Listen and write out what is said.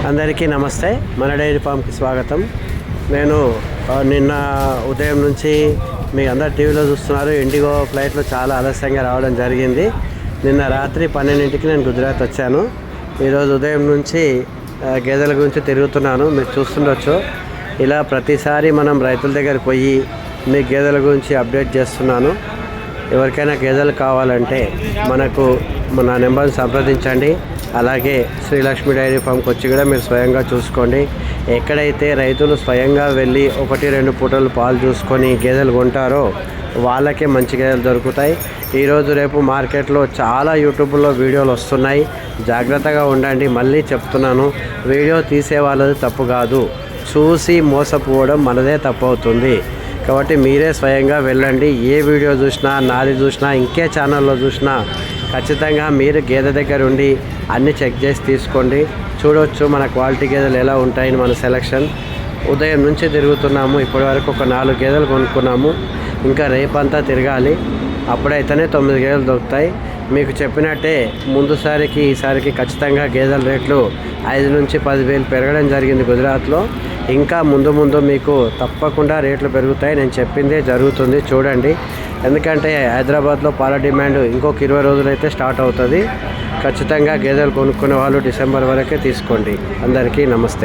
అందరికీ నమస్తే. మన డైరీ ఫామ్కి స్వాగతం. నేను నిన్న ఉదయం నుంచి మీ అందరు టీవీలో చూస్తున్నారు, ఇండిగో ఫ్లైట్లో చాలా ఆలస్యంగా రావడం జరిగింది. నిన్న రాత్రి 12ంటికి నేను గుజరాత్ వచ్చాను. ఈరోజు ఉదయం నుంచి గేదెల గురించి తిరుగుతున్నాను. మీరు చూస్తుండొచ్చు, ఇలా ప్రతిసారి మనం రైతుల దగ్గరికి పోయి మీ గేదెల గురించి అప్డేట్ చేస్తున్నాను. ఎవరికైనా గేదెలు కావాలంటే మన నెంబర్ని సంప్రదించండి. అలాగే శ్రీలక్ష్మి డైరీ ఫామ్కి వచ్చి కూడా మీరు స్వయంగా చూసుకోండి. ఎక్కడైతే రైతులు స్వయంగా వెళ్ళి 1-2 పూటలు పాలు చూసుకొని గేదెలు కొంటారో వాళ్ళకే మంచి గేదెలు దొరుకుతాయి. ఈరోజు రేపు మార్కెట్లో చాలా యూట్యూబ్లో వీడియోలు వస్తున్నాయి, జాగ్రత్తగా ఉండండి. మళ్ళీ చెప్తున్నాను, వీడియో తీసే వాళ్ళది తప్పు కాదు, చూసి మోసపోవడం మనదే తప్పు అవుతుంది. కాబట్టి మీరే స్వయంగా వెళ్ళండి. ఏ వీడియో చూసినా, నాది చూసినా, ఇంకే ఛానల్లో చూసినా ఖచ్చితంగా మీరు గేదె దగ్గర ఉండి అన్నీ చెక్ చేసి తీసుకోండి. చూడవచ్చు మన క్వాలిటీ గేదెలు ఎలా ఉంటాయని మన సెలక్షన్. ఉదయం నుంచి తిరుగుతున్నాము, ఇప్పటి వరకు ఒక 4 గేదెలు కొనుక్కున్నాము. ఇంకా రేపంతా తిరగాలి, అప్పుడైతేనే 9 గేదెలు దొరుకుతాయి. మీకు చెప్పినట్టే ముందుసారికి ఈసారికి ఖచ్చితంగా గేదెల రేట్లు 5 నుంచి 10 వేలు పెరగడం జరిగింది గుజరాత్లో. ఇంకా ముందు మీకు తప్పకుండా రేట్లు పెరుగుతాయి. నేను చెప్పిందే జరుగుతుంది, చూడండి. ఎందుకంటే హైదరాబాద్లో పాల డిమాండ్ ఇంకొక 20 రోజులైతే స్టార్ట్ అవుతుంది. ఖచ్చితంగా గేదెలు కొనుక్కునే వాళ్ళు డిసెంబర్ వరకే తీసుకోండి. అందరికీ నమస్తే.